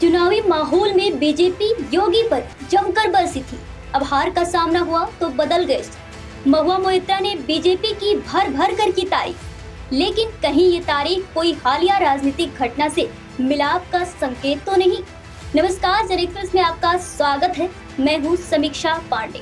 चुनावी माहौल में बीजेपी योगी पर जमकर बरसी थी। अब हार का सामना हुआ तो बदल गए। महुआ मोइत्रा ने बीजेपी की भर भर कर की तारीफ, लेकिन कहीं ये तारीफ कोई हालिया राजनीतिक घटना से मिलाप का संकेत तो नहीं। नमस्कार, जन एक्सप्रेस में आपका स्वागत है। मैं हूँ समीक्षा पांडे।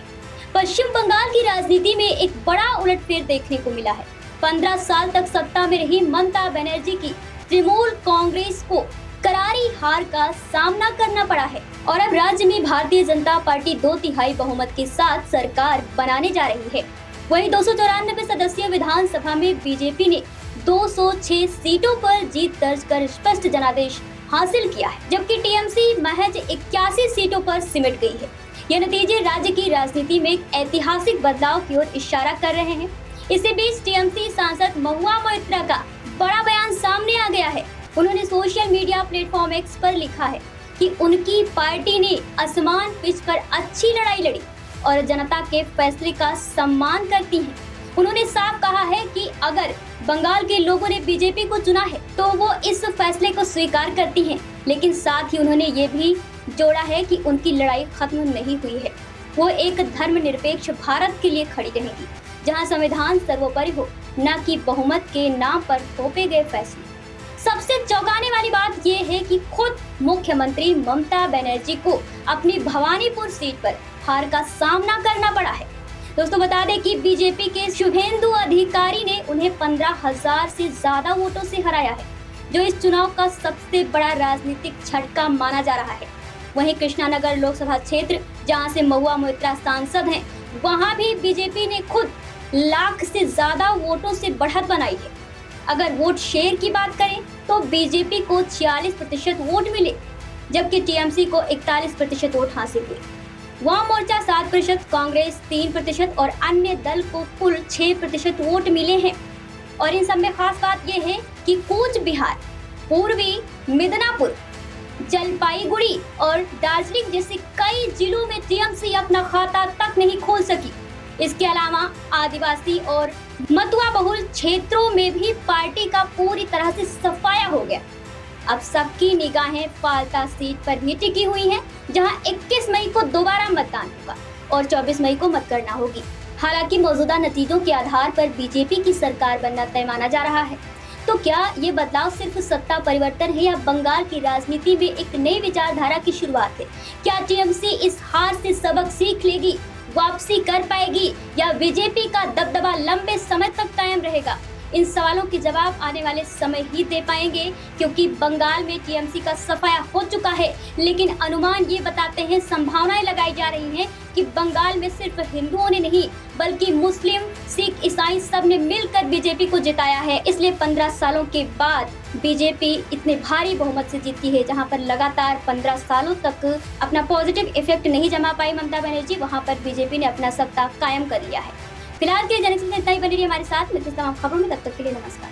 पश्चिम बंगाल की राजनीति में एक बड़ा उलटफेर देखने को मिला है। 15 साल तक सत्ता में रही ममता बनर्जी की तृणमूल कांग्रेस को करारी हार का सामना करना पड़ा है और अब राज्य में भारतीय जनता पार्टी 2/3 बहुमत के साथ सरकार बनाने जा रही है। वहीं 294 सदस्यीय विधानसभा में बीजेपी ने 206 सीटों पर जीत दर्ज कर स्पष्ट जनादेश हासिल किया है, जबकि टीएमसी महज 81 सीटों पर सिमट गई है। ये नतीजे राज्य की राजनीति में एक ऐतिहासिक बदलाव की ओर इशारा कर रहे हैं। इसी बीच टीएमसी सांसद महुआ मोइत्रा का बड़ा बयान सामने आ गया है। उन्होंने सोशल मीडिया प्लेटफॉर्म एक्स पर लिखा है कि उनकी पार्टी ने असमान पिच पर अच्छी लड़ाई लड़ी और जनता के फैसले का सम्मान करती है। उन्होंने साफ कहा है कि अगर बंगाल के लोगों ने बीजेपी को चुना है तो वो इस फैसले को स्वीकार करती हैं, लेकिन साथ ही उन्होंने ये भी जोड़ा है कि उनकी लड़ाई खत्म नहीं हुई है। वो एक धर्मनिरपेक्ष भारत के लिए खड़ी रहेगी, जहां संविधान सर्वोपरि हो, न कि बहुमत के नाम पर थोपे गए फैसले। सबसे चौंकाने वाली बात यह है कि खुद मुख्यमंत्री ममता बनर्जी को अपनी भवानीपुर सीट पर हार का सामना करना पड़ा है। दोस्तों, बता दें कि बीजेपी के शुभेंदु अधिकारी ने उन्हें 15,000 से ज्यादा वोटों से हराया है, जो इस चुनाव का सबसे बड़ा राजनीतिक झटका माना जा रहा है। वहीं कृष्णानगर लोकसभा क्षेत्र, जहां से महुआ मोइत्रा सांसद हैं, वहां भी बीजेपी ने खुद लाख से ज्यादा वोटों से बढ़त बनाई है। अगर वोट शेयर की बात करें तो बीजेपी को 46% वोट मिले, जबकि टीएमसी को 41% वोट हासिल हुए। वाम मोर्चा 7%, कांग्रेस 3% और अन्य दल को कुल 6% वोट मिले हैं। और इन सब में खास बात यह है कि कूच बिहार, पूर्वी मिदनापुर, जलपाईगुड़ी और दार्जिलिंग जैसे कई जिलों में टीएमसी अपना खाता तक नहीं खोल सकी। इसके अलावा आदिवासी और मतुआ बहुल क्षेत्रों में भी पार्टी का पूरी तरह से सफाया हो गया। अब सबकी निगाहें फालता सीट पर ही टिकी हुई हैं, जहां 21 मई को दोबारा मतदान होगा और 24 मई को मतगणना होगी। हालांकि मौजूदा नतीजों के आधार पर बीजेपी की सरकार बनना तय माना जा रहा है। तो क्या ये बदलाव सिर्फ सत्ता परिवर्तन है या बंगाल की राजनीति में एक नई विचारधारा की शुरुआत है? क्या टीएमसी इस हार से सबक सीख लेगी, वापसी कर पाएगी, या बीजेपी का दबदबा लंबे समय तक कायम रहेगा? इन सवालों के जवाब आने वाले समय ही दे पाएंगे, क्योंकि बंगाल में टीएमसी का सफाया हो चुका है। लेकिन अनुमान ये बताते हैं, संभावनाएं लगाई जा रही हैं कि बंगाल में सिर्फ हिंदुओं ने नहीं बल्कि मुस्लिम, सिख, ईसाई सब ने मिलकर बीजेपी को जिताया है। इसलिए 15 सालों के बाद बीजेपी इतने भारी बहुमत से जीती है। जहां पर लगातार 15 सालों तक अपना पॉजिटिव इफेक्ट नहीं जमा पाई ममता बनर्जी, वहां पर बीजेपी ने अपना सत्ता कायम कर लिया है। फिलहाल के जनता इतना ही बनी रही हमारे साथ। मिलते हैं तमाम खबरों में, तब तक के लिए नमस्कार।